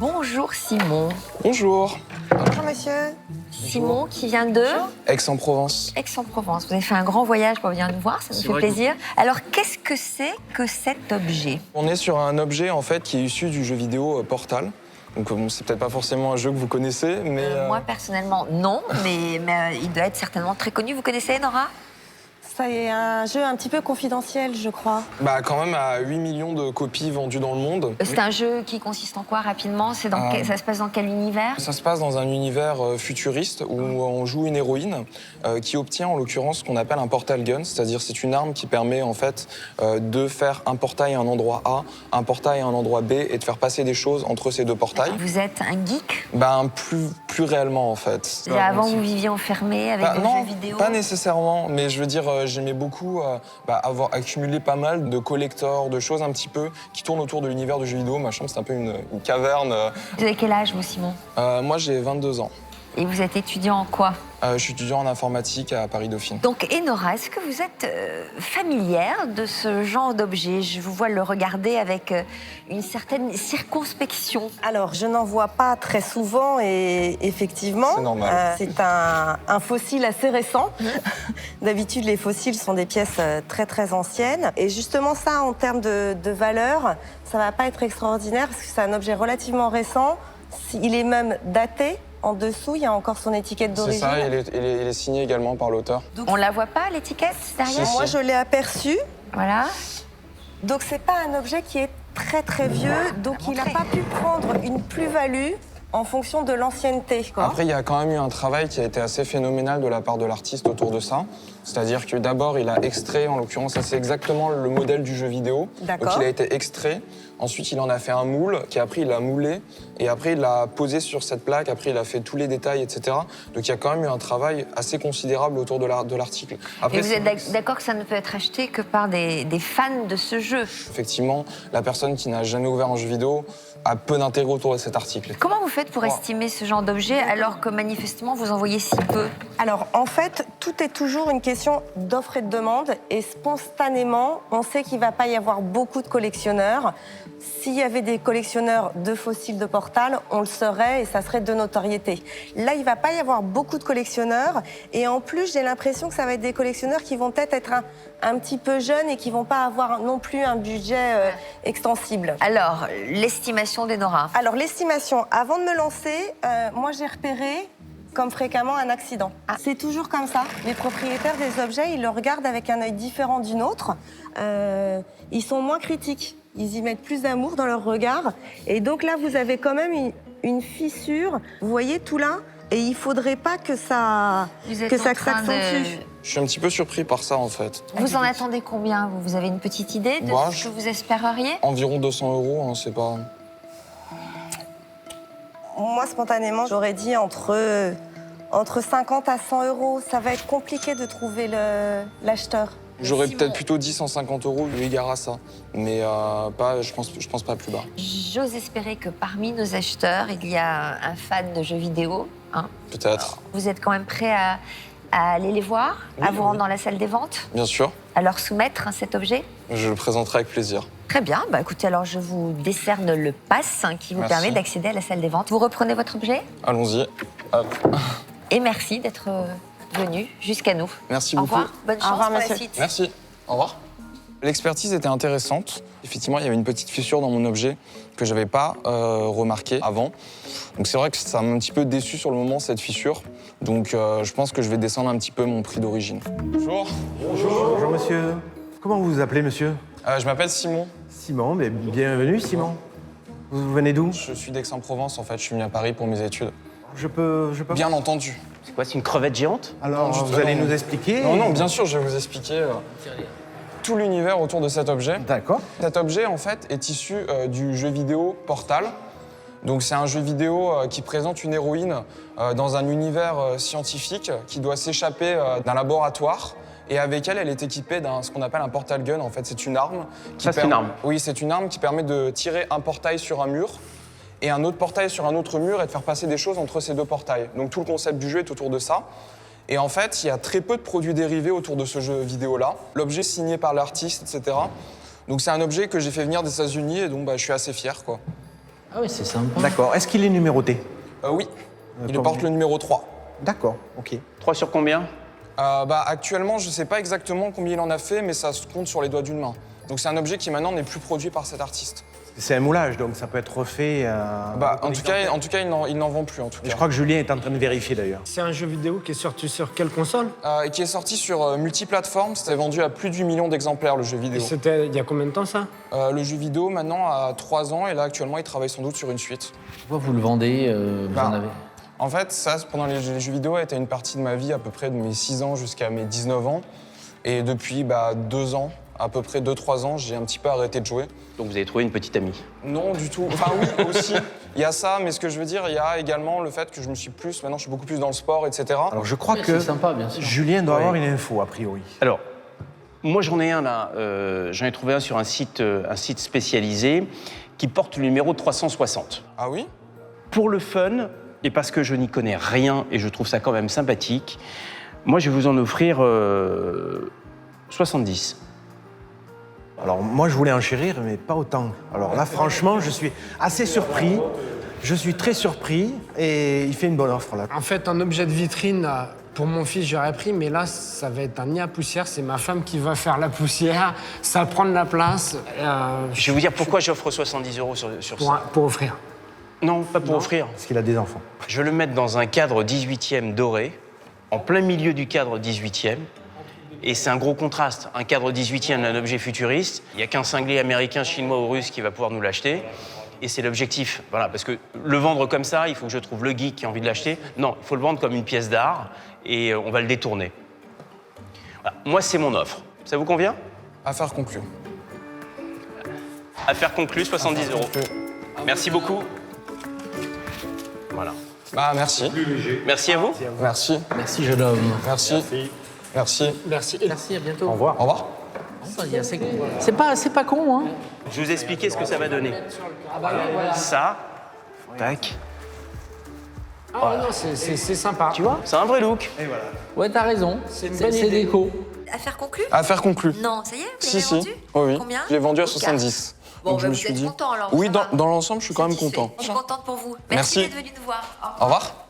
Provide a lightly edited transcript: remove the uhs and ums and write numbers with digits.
Bonjour Simon. Bonjour. Bonjour monsieur. Simon qui vient de Aix-en-Provence. Aix-en-Provence. Vous avez fait un grand voyage pour venir nous voir, ça nous fait plaisir. Alors qu'est-ce que c'est que cet objet? On est sur un objet en fait qui est issu du jeu vidéo Portal. Donc bon, c'est peut-être pas forcément un jeu que vous connaissez, mais... Moi personnellement non, mais il doit être certainement très connu. Vous connaissez Nora? C'est un jeu un petit peu confidentiel, je crois. Bah quand même à 8 millions de copies vendues dans le monde. C'est un jeu qui consiste en quoi rapidement? Ça se passe dans quel univers? Ça se passe dans un univers futuriste où on joue une héroïne qui obtient en l'occurrence ce qu'on appelle un portal gun, c'est-à-dire c'est une arme qui permet en fait de faire un portail à un endroit A, un portail à un endroit B et de faire passer des choses entre ces deux portails. Vous êtes un geek? Ben plus réellement en fait. Avant vous viviez enfermé avec des jeux vidéo? Pas nécessairement, mais je veux dire j'aimais beaucoup avoir accumulé pas mal de collectors, de choses un petit peu qui tournent autour de l'univers du jeu vidéo. Ma chambre c'est un peu une caverne. Vous avez quel âge vous Simon? Moi j'ai 22 ans. Et vous êtes étudiant en quoi? Je suis étudiant en informatique à Paris-Dauphine. Donc, Enora, est-ce que vous êtes familière de ce genre d'objet? Je vous vois le regarder avec une certaine circonspection. Alors, je n'en vois pas très souvent et effectivement, c'est normal. C'est un fossile assez récent. D'habitude, les fossiles sont des pièces très très anciennes. Et justement, ça, en termes de valeur, ça va pas être extraordinaire parce que c'est un objet relativement récent. Il est même daté. En dessous, il y a encore son étiquette d'origine. C'est ça, il est signé également par l'auteur. On la voit pas, l'étiquette, derrière? Moi, je l'ai aperçu. Voilà. Donc, c'est pas un objet qui est très très vieux, donc il n'a pas pu prendre une plus-value en fonction de l'ancienneté. Après, il y a quand même eu un travail qui a été assez phénoménal de la part de l'artiste autour de ça. C'est-à-dire que d'abord, il a extrait, en l'occurrence, ça c'est exactement le modèle du jeu vidéo. Donc il a été extrait. Ensuite, il en a fait un moule, qui après il l'a moulé, et après il l'a posé sur cette plaque, après il a fait tous les détails, etc. Donc il y a quand même eu un travail assez considérable autour de l'article. Et vous êtes d'accord que ça ne peut être acheté que par des fans de ce jeu? Effectivement, la personne qui n'a jamais ouvert un jeu vidéo a peu d'intérêt autour de cet article. Comment vous faites pour estimer ce genre d'objet alors que manifestement vous en voyez si peu? Alors en fait, tout est toujours une question d'offre et de demande et spontanément, on sait qu'il ne va pas y avoir beaucoup de collectionneurs. S'il y avait des collectionneurs de fossiles de Portal, on le saurait et ça serait de notoriété. Là, il ne va pas y avoir beaucoup de collectionneurs et en plus, j'ai l'impression que ça va être des collectionneurs qui vont peut-être être un petit peu jeunes et qui ne vont pas avoir non plus un budget extensible. Alors, l'estimation d'Enora? Alors, l'estimation, avant de me lancer, moi j'ai repéré comme fréquemment un accident. C'est toujours comme ça. Les propriétaires des objets, ils le regardent avec un œil différent du nôtre. Ils sont moins critiques. Ils y mettent plus d'amour dans leur regard. Et donc là, vous avez quand même une fissure. Vous voyez tout là? Et il faudrait pas que ça s'accentue. Je suis un petit peu surpris par ça, en fait. Vous en attendez combien? Vous avez une petite idée de ce que vous espéreriez? Environ 200 €, hein, c'est pas... Moi, spontanément, j'aurais dit entre 50 à 100 €. Ça va être compliqué de trouver l'acheteur. J'aurais peut-être plutôt dit 150 € eu égard à ça, mais je pense pas plus bas. J'ose espérer que parmi nos acheteurs, il y a un fan de jeux vidéo. Hein. Peut-être. Vous êtes quand même prêt à aller les voir, à vous rendre dans la salle des ventes? Bien sûr. À leur soumettre cet objet? Je le présenterai avec plaisir. Très bien. Bah, écoutez, alors je vous décerne le pass qui vous permet d'accéder à la salle des ventes. Vous reprenez votre objet? Allons-y. Hop. Et merci d'être venu jusqu'à nous. Merci beaucoup. Au revoir. Bonne chance pour la suite. Merci. Au revoir. L'expertise était intéressante. Effectivement, il y avait une petite fissure dans mon objet que je n'avais pas remarqué avant. Donc c'est vrai que ça m'a un petit peu déçu sur le moment, cette fissure. Donc je pense que je vais descendre un petit peu mon prix d'origine. Bonjour. Bonjour. Bonjour monsieur. Comment vous vous appelez monsieur? Je m'appelle Simon. Simon, mais bienvenue Simon. Vous venez d'où? Je suis d'Aix-en-Provence en fait, je suis venu à Paris pour mes études. Je peux... Bien entendu. C'est quoi, c'est une crevette géante? Alors, vous allez nous expliquer? Non, bien sûr, je vais vous expliquer tout l'univers autour de cet objet. D'accord. Cet objet, en fait, est issu du jeu vidéo Portal. Donc, c'est un jeu vidéo qui présente une héroïne dans un univers scientifique qui doit s'échapper d'un laboratoire. Et avec elle, elle est équipée ce qu'on appelle un portal gun. En fait, c'est une arme. C'est une arme? Oui, c'est une arme qui permet de tirer un portail sur un mur et un autre portail sur un autre mur et de faire passer des choses entre ces deux portails. Donc tout le concept du jeu est autour de ça. Et en fait, il y a très peu de produits dérivés autour de ce jeu vidéo-là. L'objet est signé par l'artiste, etc. Donc c'est un objet que j'ai fait venir des États-Unis et donc je suis assez fier, quoi. Ah oui, c'est sympa. D'accord. Est-ce qu'il est numéroté? Oui, il comme- porte le numéro 3. D'accord, ok. 3 sur combien? Actuellement, je ne sais pas exactement combien il en a fait, mais ça se compte sur les doigts d'une main. Donc c'est un objet qui maintenant n'est plus produit par cet artiste. C'est un moulage, donc ça peut être refait. En tout cas, il n'en vend plus. En tout cas. Je crois que Julien est en train de vérifier d'ailleurs. C'est un jeu vidéo qui est sorti sur quelle console? Et qui est sorti sur multiplateforme. C'était vendu à plus de 8 millions d'exemplaires, le jeu vidéo. C'était il y a combien de temps ça? Le jeu vidéo, maintenant, a 3 ans, et là, actuellement, il travaille sans doute sur une suite. Pourquoi vous le vendez vous en avez? En fait, ça, pendant les jeux vidéo, a été une partie de ma vie, à peu près de mes 6 ans jusqu'à mes 19 ans. Et depuis 2 ans, à peu près 2-3 ans, j'ai un petit peu arrêté de jouer. Donc vous avez trouvé une petite amie. Non, du tout. Enfin oui, aussi, il y a ça, mais ce que je veux dire, il y a également le fait que maintenant je suis beaucoup plus dans le sport, etc. Alors je crois Oui, que c'est sympa, bien sûr. Julien doit avoir une info, a priori. Alors, moi j'en ai un là. J'en ai trouvé un sur un site spécialisé qui porte le numéro 360. Ah oui? Pour le fun, et parce que je n'y connais rien et je trouve ça quand même sympathique, moi je vais vous en offrir 70. Alors moi je voulais enchérir, mais pas autant. Alors là franchement, je suis assez surpris. Je suis très surpris et il fait une bonne offre là. En fait, un objet de vitrine, pour mon fils, j'aurais pris, mais là, ça va être un nid à poussière. C'est ma femme qui va faire la poussière. Ça va prendre la place. Je vais vous dire pourquoi j'offre 70 € sur ça. Pour offrir. Non, pas pour offrir. Parce qu'il a des enfants. Je vais le mettre dans un cadre 18e doré, en plein milieu du cadre 18e. Et c'est un gros contraste. Un cadre 18e d'un objet futuriste, il n'y a qu'un cinglé américain, chinois ou russe qui va pouvoir nous l'acheter. Et c'est l'objectif. Voilà, parce que le vendre comme ça, il faut que je trouve le geek qui a envie de l'acheter. Non, il faut le vendre comme une pièce d'art et on va le détourner. Voilà. Moi, c'est mon offre. Ça vous convient? Affaire conclue. Affaire conclue, 70 €. Merci beaucoup. Voilà. Merci. Merci à vous. Merci. Merci, jeune homme. Merci. Merci. Merci. Merci, à bientôt. Au revoir. Au revoir. C'est pas con, hein? Je vais vous expliquer ce que ça va donner. Ça, tac, Ah non, c'est sympa. tu vois, c'est un vrai look. Ouais, t'as raison. C'est déco. Affaire conclue? Affaire conclue. Non, ça y est, vous Si, l'avez si. vendu? Oui. Combien? Je l'ai vendu à Au 70. Bon, Donc je bah, me vous suis êtes dit. content alors. Oui, ça va. dans l'ensemble, je suis quand même Satisfait. content. Je suis contente pour vous. Merci. Merci d'être venu nous voir. Au revoir.